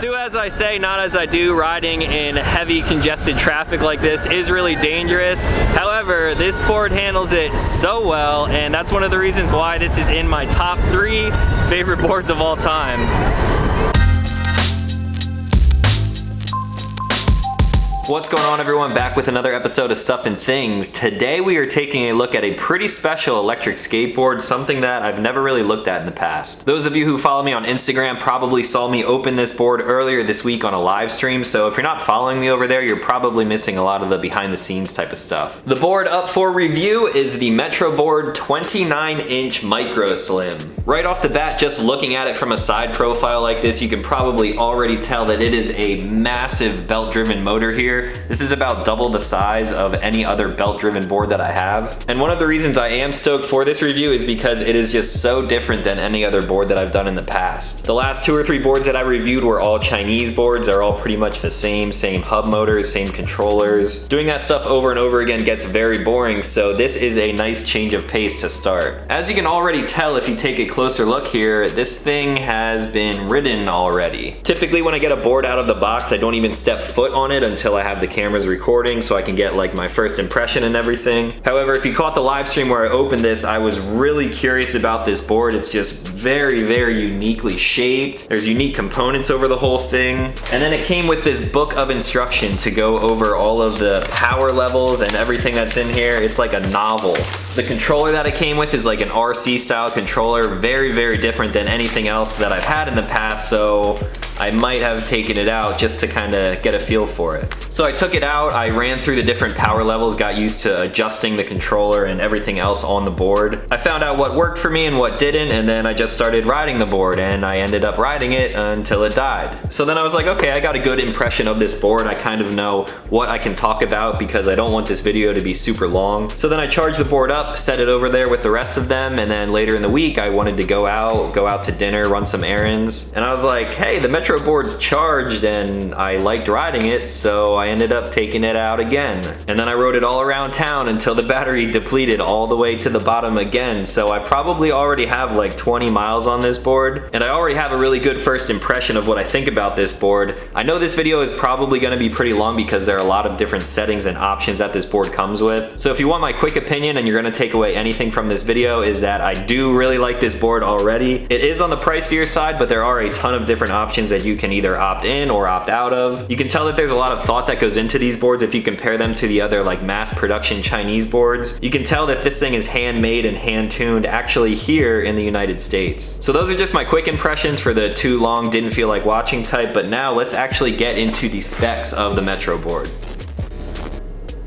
Do as I say, not as I do. Riding in heavy congested traffic like this is really dangerous. However, this board handles it so well, and that's one of the reasons why this is in my top 3 favorite boards of all time. What's going on, everyone? Back with another episode of Stuff and Things. Today we are taking a look at a pretty special electric skateboard, something that I've never really looked at in the past. Those of you who follow me on Instagram probably saw me open this board earlier this week on a live stream, so if you're not following me over there, you're probably missing a lot of the behind the scenes type of stuff. The board up for review is the Metroboard 29-inch Micro Slim. Right off the bat, just looking at it from a side profile like this, you can probably already tell that it is a massive belt-driven motor here. This is about double the size of any other belt-driven board that I have. And one of the reasons I am stoked for this review is because it is just so different than any other board that I've done in the past. The last 2 or 3 boards that I reviewed were all Chinese boards. They're all pretty much the same hub motors, same controllers. Doing that stuff over and over again gets very boring, so this is a nice change of pace to start. As you can already tell if you take a closer look here, this thing has been ridden already. Typically when I get a board out of the box, I don't even step foot on it until I have the cameras recording so I can get like my first impression and everything. However, if you caught the live stream where I opened this, I was really curious about this board. It's just very, very uniquely shaped. There's unique components over the whole thing. And then it came with this book of instruction to go over all of the power levels and everything that's in here. It's like a novel. The controller that it came with is like an RC style controller, very, very different than anything else that I've had in the past, so I might have taken it out just to kind of get a feel for it. So I took it out, I ran through the different power levels, got used to adjusting the controller and everything else on the board. I found out what worked for me and what didn't, and then I just started riding the board, and I ended up riding it until it died. So then I was like, okay, I got a good impression of this board. I kind of know what I can talk about because I don't want this video to be super long. So then I charged the board up, set it over there with the rest of them, and then later in the week I wanted to go out to dinner, run some errands, and I was like, hey, the Metroboard's charged and I liked riding it, so I ended up taking it out again. And then I rode it all around town until the battery depleted all the way to the bottom again, so I probably already have like 20 miles on this board, and I already have a really good first impression of what I think about this board. I know this video is probably going to be pretty long because there are a lot of different settings and options that this board comes with, so if you want my quick opinion and you're going to take away anything from this video, is that I do really like this board already. It is on the pricier side, but there are a ton of different options that you can either opt in or opt out of. You can tell that there's a lot of thought that goes into these boards if you compare them to the other like mass production Chinese boards. You can tell that this thing is handmade and hand-tuned actually here in the United States. So those are just my quick impressions for the too long, didn't feel like watching type, but now let's actually get into the specs of the Metroboard.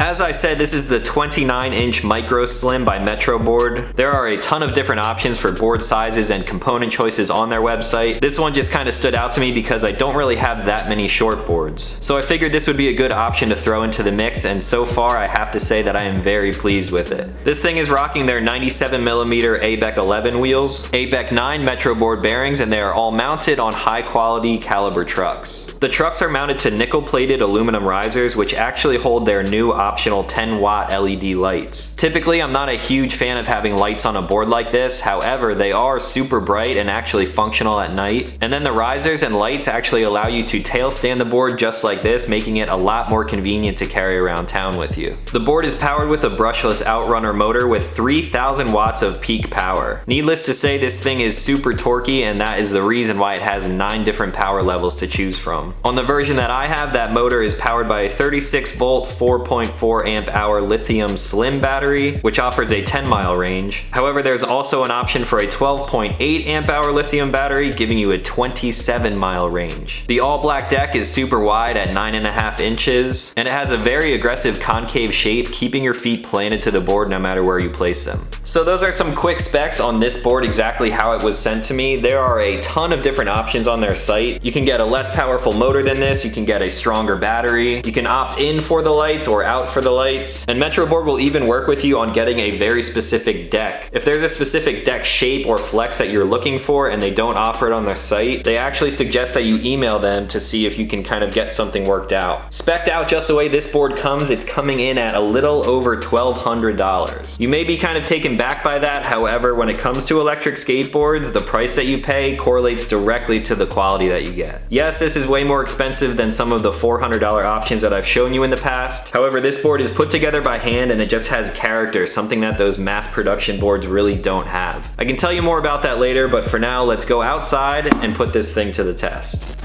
As I said, this is the 29-inch Micro Slim by Metroboard. There are a ton of different options for board sizes and component choices on their website. This one just kind of stood out to me because I don't really have that many short boards. So I figured this would be a good option to throw into the mix, and so far I have to say that I am very pleased with it. This thing is rocking their 97mm ABEC 11 wheels, ABEC 9 Metroboard bearings, and they are all mounted on high quality caliber trucks. The trucks are mounted to nickel-plated aluminum risers, which actually hold their new optional 10-watt LED lights. Typically, I'm not a huge fan of having lights on a board like this, however, they are super bright and actually functional at night. And then the risers and lights actually allow you to tail stand the board just like this, making it a lot more convenient to carry around town with you. The board is powered with a brushless outrunner motor with 3,000 watts of peak power. Needless to say, this thing is super torquey, and that is the reason why it has 9 different power levels to choose from. On the version that I have, that motor is powered by a 36-volt 4.4 amp hour lithium slim battery, which offers a 10-mile range. However, there's also an option for a 12.8 amp hour lithium battery, giving you a 27-mile range. The all-black deck is super wide at 9.5 inches, and it has a very aggressive concave shape, keeping your feet planted to the board no matter where you place them. So those are some quick specs on this board, exactly how it was sent to me. There are a ton of different options on their site. You can get a less powerful motor than this, you can get a stronger battery, you can opt in for the lights or out for the lights, and Metroboard will even work with with you on getting a very specific deck. If there's a specific deck shape or flex that you're looking for and they don't offer it on their site, they actually suggest that you email them to see if you can kind of get something worked out. Spec'd out just the way this board comes, it's coming in at a little over $1,200. You may be kind of taken back by that, however, when it comes to electric skateboards, the price that you pay correlates directly to the quality that you get. Yes, this is way more expensive than some of the $400 options that I've shown you in the past. However, this board is put together by hand and it just has character, something that those mass production boards really don't have. I can tell you more about that later, but for now, let's go outside and put this thing to the test.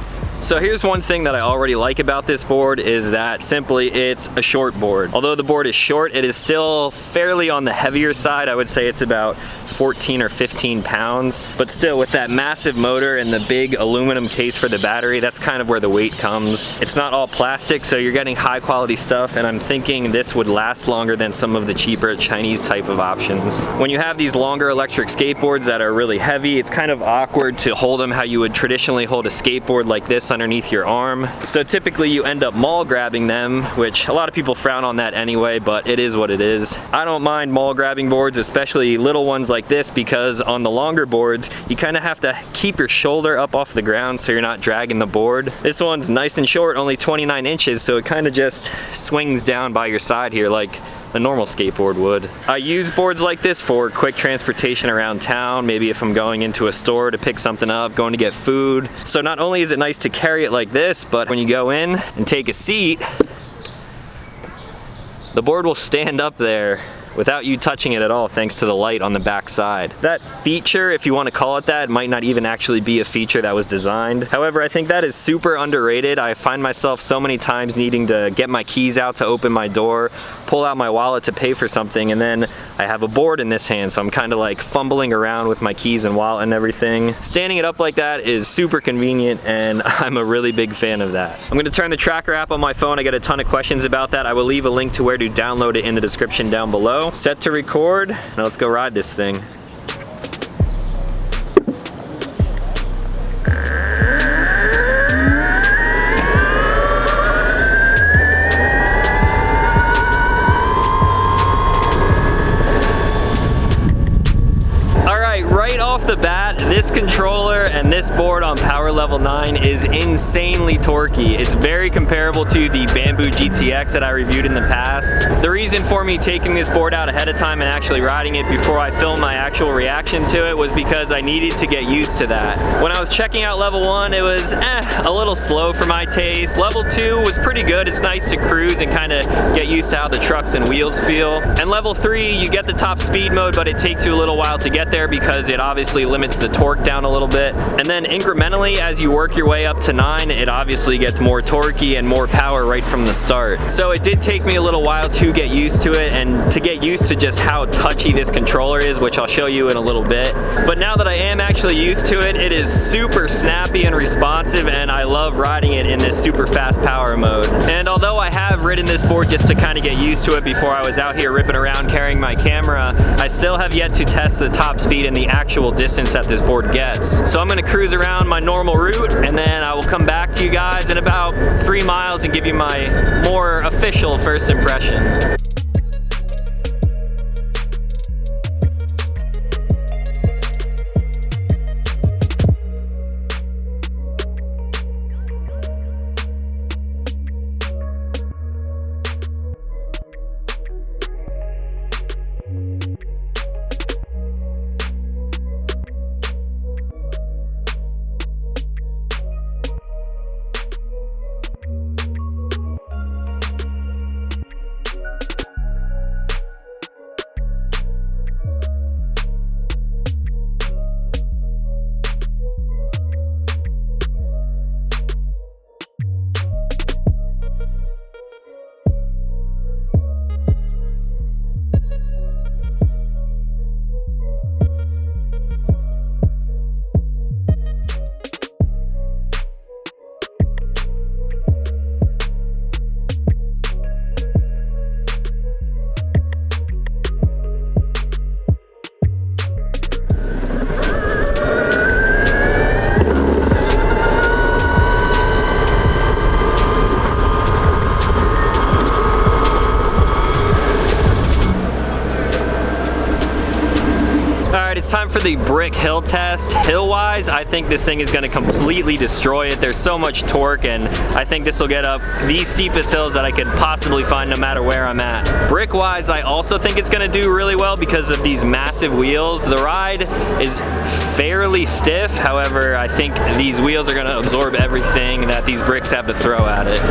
So here's one thing that I already like about this board is that simply it's a short board. Although the board is short, it is still fairly on the heavier side. I would say it's about 14 or 15 pounds, but still with that massive motor and the big aluminum case for the battery, that's kind of where the weight comes. It's not all plastic, so you're getting high quality stuff, and I'm thinking this would last longer than some of the cheaper Chinese type of options. When you have these longer electric skateboards that are really heavy, it's kind of awkward to hold them how you would traditionally hold a skateboard like this underneath your arm. So typically you end up mall grabbing them, which a lot of people frown on that anyway, but it is what it is. I don't mind mall grabbing boards, especially little ones like this, because on the longer boards, you kind of have to keep your shoulder up off the ground so you're not dragging the board. This one's nice and short, only 29 inches, so it kind of just swings down by your side here like a normal skateboard would. I use boards like this for quick transportation around town, maybe if I'm going into a store to pick something up, going to get food. So not only is it nice to carry it like this, but when you go in and take a seat, the board will stand up there without you touching it at all, thanks to the light on the back side. That feature, if you want to call it that, might not even actually be a feature that was designed. However, I think that is super underrated. I find myself so many times needing to get my keys out to open my door, pull out my wallet to pay for something, and then I have a board in this hand, so I'm kind of like fumbling around with my keys and wallet and everything. Standing it up like that is super convenient, and I'm a really big fan of that. I'm gonna turn the tracker app on my phone. I get a ton of questions about that. I will leave a link to where to download it in the description down below. Set to record. Now let's go ride this thing. Right off the bat, this controller and this board on power level 9 is insanely torquey. It's very comparable to the Bamboo GTX that I reviewed in the past. The reason for me taking this board out ahead of time and actually riding it before I filmed my actual reaction to it was because I needed to get used to that. When I was checking out level 1, it was a little slow for my taste. Level 2 was pretty good. It's nice to cruise and kind of get used to how the trucks and wheels feel. And level 3, you get the top speed mode, but it takes you a little while to get there because it obviously limits the torque down a little bit. And then incrementally, as you work your way up to 9, it obviously gets more torquey and more power right from the start. So it did take me a little while to get used to it and to get used to just how touchy this controller is, which I'll show you in a little bit. But now that I am actually used to it, it is super snappy and responsive, and I love riding it in this super fast power mode. And although I have ridden this board just to kind of get used to it before I was out here ripping around carrying my camera, I still have yet to test the top speed and the actual distance that this board gets. So I'm gonna cruise around my normal route, and then I will come back to you guys in about 3 miles and give you my more official first impression. it's time for the brick hill test. Hill-wise, I think this thing is gonna completely destroy it. There's so much torque, and I think this will get up the steepest hills that I could possibly find no matter where I'm at. Brick-wise, I also think it's gonna do really well because of these massive wheels. The ride is fairly stiff, however, I think these wheels are gonna absorb everything that these bricks have to throw at it.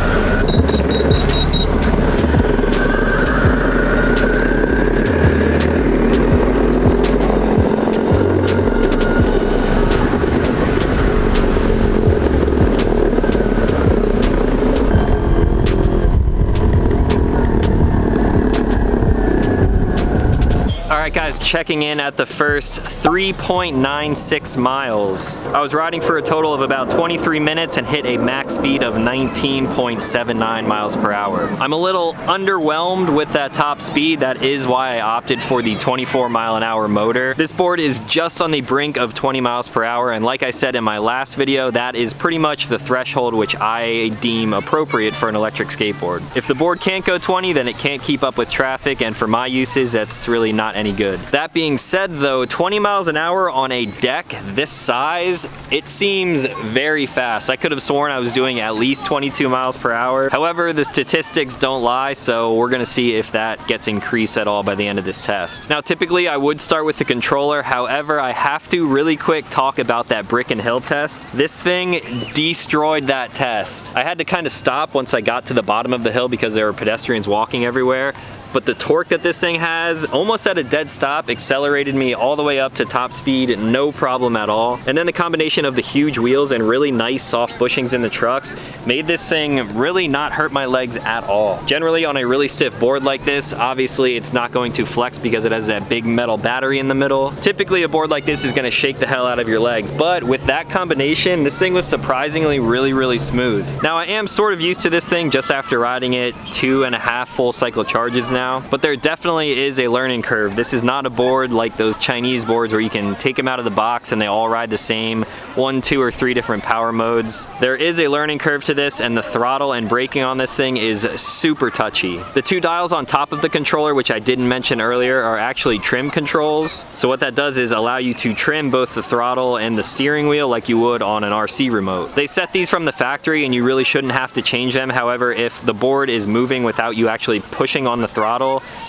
Alright guys, checking in at the first 3.96 miles. I was riding for a total of about 23 minutes and hit a max speed of 19.79 miles per hour. I'm a little underwhelmed with that top speed. That is why I opted for the 24-mile-an-hour motor. This board is just on the brink of 20 miles per hour, and like I said in my last video, that is pretty much the threshold which I deem appropriate for an electric skateboard. If the board can't go 20, then it can't keep up with traffic, and for my uses, that's really not any good. That being said though, 20 miles an hour on a deck this size, it seems very fast. I could have sworn I was doing at least 22 miles per hour. However, the statistics don't lie, so we're gonna see if that gets increased at all by the end of this test. Now, typically I would start with the controller. However, I have to really quick talk about that brick and hill test. This thing destroyed that test. I had to kind of stop once I got to the bottom of the hill because there were pedestrians walking everywhere. But the torque that this thing has, almost at a dead stop, accelerated me all the way up to top speed, no problem at all. And then the combination of the huge wheels and really nice soft bushings in the trucks made this thing really not hurt my legs at all. Generally on a really stiff board like this, obviously it's not going to flex because it has that big metal battery in the middle. Typically a board like this is gonna shake the hell out of your legs, but with that combination, this thing was surprisingly really smooth. Now I am sort of used to this thing just after riding it 2.5 full cycle charges now, but there definitely is a learning curve. This is not a board like those Chinese boards where you can take them out of the box and they all ride the same 1, 2, or 3 different power modes. There is a learning curve to this, and the throttle and braking on this thing is super touchy. The 2 dials on top of the controller, which I didn't mention earlier, are actually trim controls. So what that does is allow you to trim both the throttle and the steering wheel like you would on an RC remote. They set these from the factory and you really shouldn't have to change them. However, if the board is moving without you actually pushing on the throttle,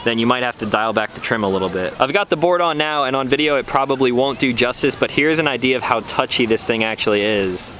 then you might have to dial back the trim a little bit. I've got the board on now, and on video it probably won't do justice, but here's an idea of how touchy this thing actually is.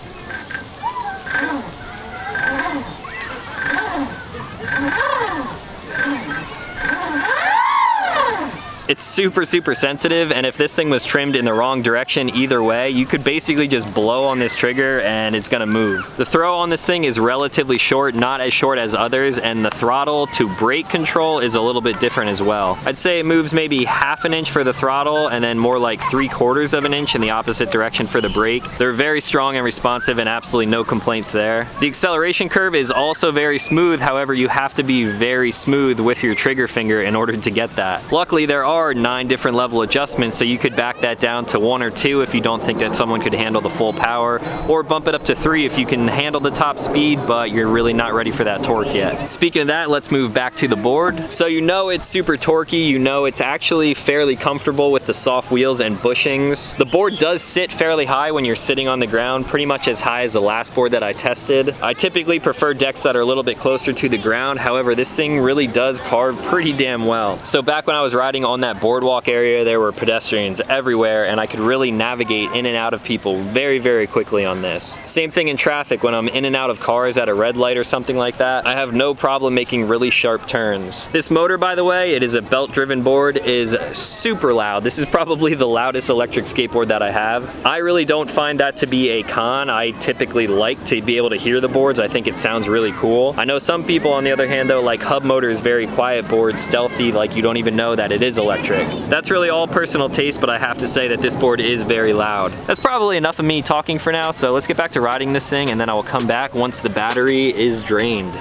It's super sensitive, and if this thing was trimmed in the wrong direction either way, you could basically just blow on this trigger and it's gonna move. The throw on this thing is relatively short, not as short as others, and the throttle to brake control is a little bit different as well. I'd say it moves maybe 1/2 inch for the throttle and then more like 3/4 of an inch in the opposite direction for the brake. They're very strong and responsive and absolutely no complaints there. The acceleration curve is also very smooth, however you have to be very smooth with your trigger finger in order to get that. Luckily there are 9 different level adjustments, so you could back that down to 1 or 2 if you don't think that someone could handle the full power, or bump it up to 3 if you can handle the top speed but you're really not ready for that torque yet. Speaking of that, let's move back to the board. So you know it's super torquey, you know it's actually fairly comfortable with the soft wheels and bushings. The board does sit fairly high when you're sitting on the ground, pretty much as high as the last board that I tested. I typically prefer decks that are a little bit closer to the ground, however this thing really does carve pretty damn well. So back when I was riding on that boardwalk area, there were pedestrians everywhere and I could really navigate in and out of people very quickly on this. Same thing in traffic. When I'm in and out of cars at a red light or something like that, I have no problem making really sharp turns. This motor, by the way, it is a belt driven board, is super loud. This is probably the loudest electric skateboard that I have. I really don't find that to be a con. I typically like to be able to hear the boards. I think it sounds really cool. I know some people on the other hand though like Hub Motors very quiet boards, stealthy, like you don't even know that it is electric. That's really all personal taste, but I have to say that this board is very loud. That's probably enough of me talking for now, so let's get back to riding this thing and then I will come back once the battery is drained.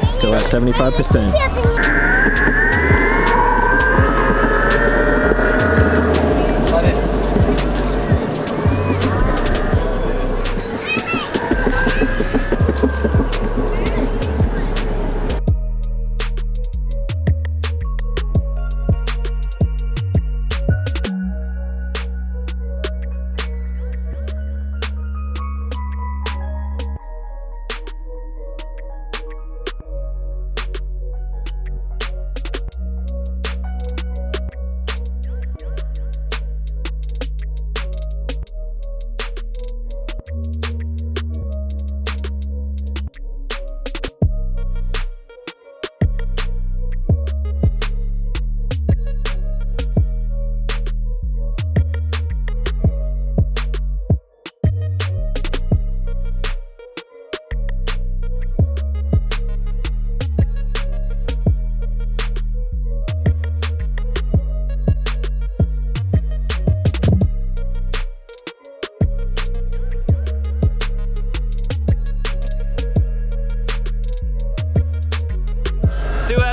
Still at 75%.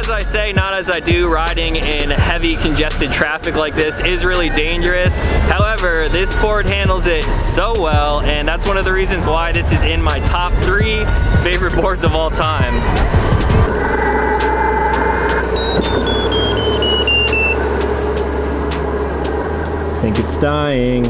As I say, not as I do, riding in heavy congested traffic like this is really dangerous. However, this board handles it so well, and that's one of the reasons why this is in my top 3 favorite boards of all time. I think it's dying.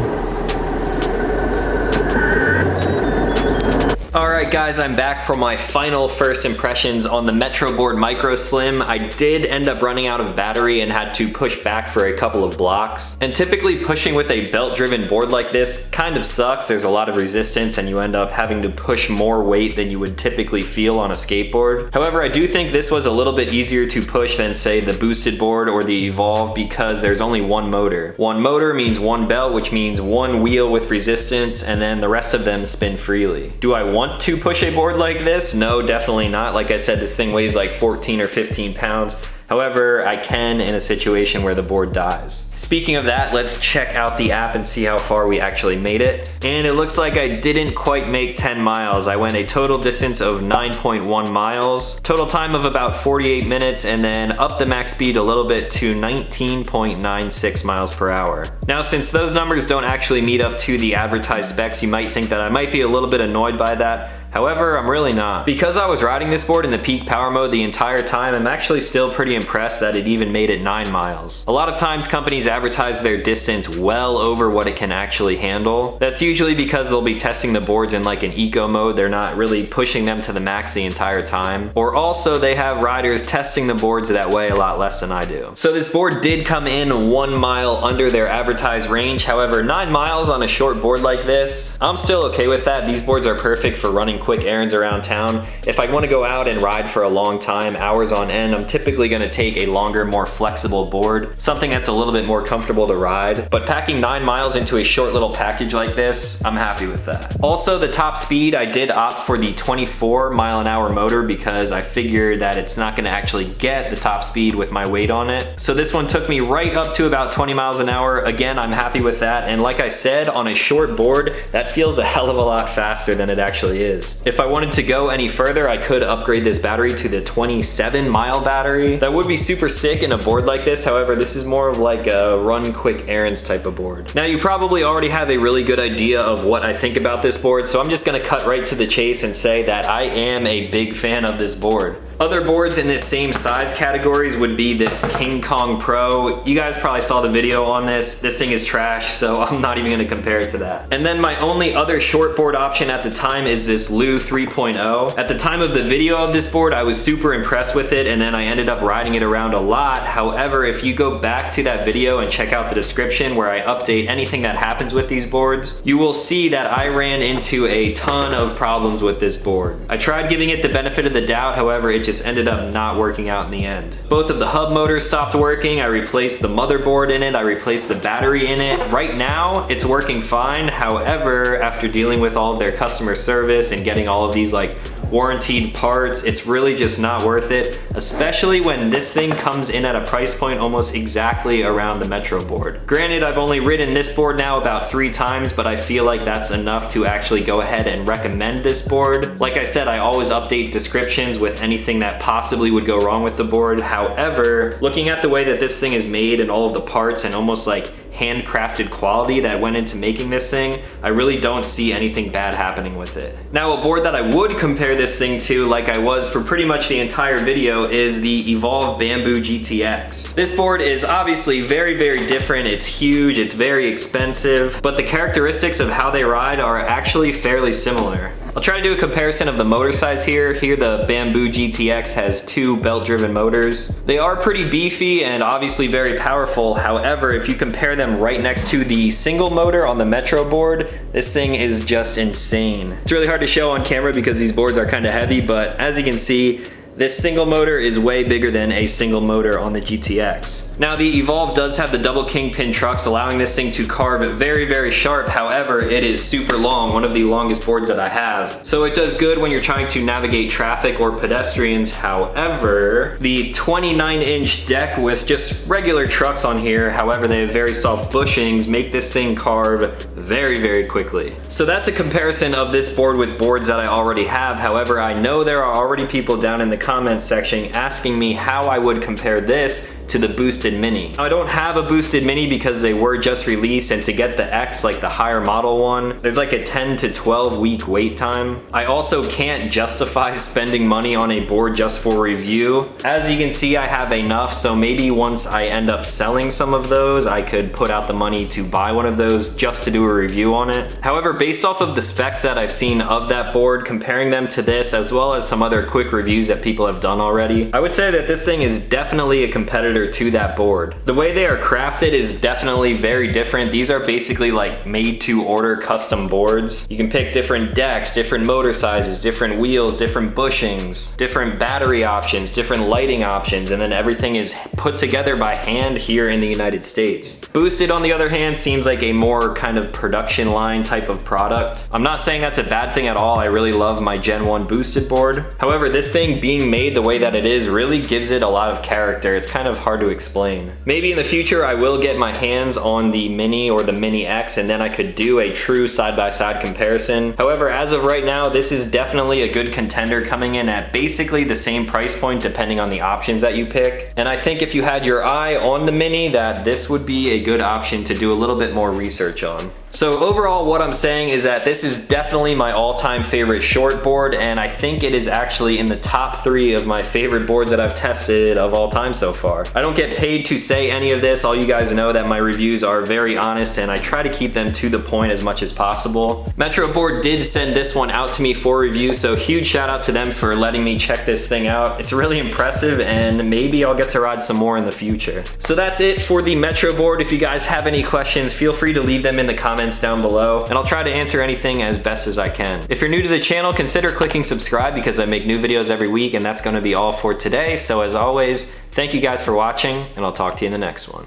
Alright guys, I'm back for my final first impressions on the Metroboard Micro Slim. I did end up running out of battery and had to push back for a couple of blocks. And typically pushing with a belt-driven board like this kind of sucks. There's a lot of resistance and you end up having to push more weight than you would typically feel on a skateboard. However, I do think this was a little bit easier to push than say the boosted board or the Evolve because there's only one motor. One motor means one belt, which means one wheel with resistance, and then the rest of them spin freely. Do I want to push a board like this? No, definitely not. Like I said, this thing weighs like 14 or 15 pounds. However, I can in a situation where the board dies. Speaking of that, let's check out the app and see how far we actually made it. And it looks like I didn't quite make 10 miles. I went a total distance of 9.1 miles, total time of about 48 minutes, and then up the max speed a little bit to 19.96 miles per hour. Now, since those numbers don't actually meet up to the advertised specs, you might think that I might be a little bit annoyed by that. However, I'm really not. Because I was riding this board in the peak power mode the entire time, I'm actually still pretty impressed that it even made it 9 miles. A lot of times companies advertise their distance well over what it can actually handle. That's usually because they'll be testing the boards in like an eco mode. They're not really pushing them to the max the entire time. Or also they have riders testing the boards that way a lot less than I do. So this board did come in 1 mile under their advertised range. However, 9 miles on a short board like this, I'm still okay with that. These boards are perfect for running quick errands around town. If I want to go out and ride for a long time, hours on end, I'm typically going to take a longer, more flexible board, something that's a little bit more comfortable to ride. But packing 9 miles into a short little package like this, I'm happy with that. Also, the top speed, I did opt for the 24-mile-an-hour motor because I figured that it's not going to actually get the top speed with my weight on it. So this one took me right up to about 20 miles an hour. Again, I'm happy with that. And like I said, on a short board, that feels a hell of a lot faster than it actually is. If I wanted to go any further, I could upgrade this battery to the 27-mile battery. That would be super sick in a board like this. However, this is more of like a run quick errands type of board. Now, you probably already have a really good idea of what I think about this board, so I'm just gonna cut right to the chase and say that I am a big fan of this board. Other boards in this same size categories would be this King Kong Pro. You guys probably saw the video on this. This thing is trash, so I'm not even gonna compare it to that. And then my only other short board option at the time is this Lu 3.0. At the time of the video of this board, I was super impressed with it, and then I ended up riding it around a lot. However, if you go back to that video and check out the description where I update anything that happens with these boards, you will see that I ran into a ton of problems with this board. I tried giving it the benefit of the doubt, however, it just ended up not working out in the end. Both of the hub motors stopped working. I replaced the motherboard in it. I replaced the battery in it. Right now, it's working fine. However, after dealing with all of their customer service and getting all of these like warranted parts, it's really just not worth it, especially when this thing comes in at a price point almost exactly around the Metro board. Granted, I've only ridden this board now about 3 times, but I feel like that's enough to actually go ahead and recommend this board. Like I said, I always update descriptions with anything that possibly would go wrong with the board. However, looking at the way that this thing is made and all of the parts and almost like handcrafted quality that went into making this thing, I really don't see anything bad happening with it. Now, a board that I would compare this thing to, like I was for pretty much the entire video, is the Evolve Bamboo GTX. This board is obviously very, very different. It's huge, it's very expensive, but the characteristics of how they ride are actually fairly similar. I'll try to do a comparison of the motor size here. Here, the Bamboo GTX has 2 belt-driven motors. They are pretty beefy and obviously very powerful. However, if you compare them right next to the single motor on the Metro board, this thing is just insane. It's really hard to show on camera because these boards are kind of heavy, but as you can see, this single motor is way bigger than a single motor on the GTX. Now the Evolve does have the double kingpin trucks, allowing this thing to carve very, very sharp. However, it is super long, one of the longest boards that I have. So it does good when you're trying to navigate traffic or pedestrians. However, the 29-inch deck with just regular trucks on here, however, they have very soft bushings, make this thing carve very, very quickly. So that's a comparison of this board with boards that I already have. However, I know there are already people down in the comments section asking me how I would compare this to the Boosted Mini. I don't have a Boosted Mini because they were just released, and to get the X, like the higher model one, there's like a 10 to 12 week wait time. I also can't justify spending money on a board just for review. As you can see, I have enough, so maybe once I end up selling some of those, I could put out the money to buy one of those just to do a review on it. However, based off of the specs that I've seen of that board, comparing them to this, as well as some other quick reviews that people have done already, I would say that this thing is definitely a competitor to that board. The way they are crafted is definitely very different. These are basically like made to order custom boards. You can pick different decks, different motor sizes, different wheels, different bushings, different battery options, different lighting options, and then everything is put together by hand here in the United States. Boosted, on the other hand, seems like a more kind of production line type of product. I'm not saying that's a bad thing at all. I really love my Gen 1 Boosted board. However, this thing being made the way that it is really gives it a lot of character. It's kind of hard to explain. Maybe in the future I will get my hands on the Mini or the Mini X, and then I could do a true side-by-side comparison. However, as of right now, this is definitely a good contender, coming in at basically the same price point depending on the options that you pick. And I think if you had your eye on the Mini, that this would be a good option to do a little bit more research on. So overall, what I'm saying is that this is definitely my all-time favorite short board, and I think it is actually in the top 3 of my favorite boards that I've tested of all time so far. I don't get paid to say any of this. All you guys know that my reviews are very honest, and I try to keep them to the point as much as possible. Metroboard did send this one out to me for review, so huge shout out to them for letting me check this thing out. It's really impressive, and maybe I'll get to ride some more in the future. So that's it for the Metroboard. If you guys have any questions, feel free to leave them in the comments down below, and I'll try to answer anything as best as I can. If you're new to the channel, consider clicking subscribe because I make new videos every week, and that's going to be all for today. So as always, thank you guys for watching, and I'll talk to you in the next one.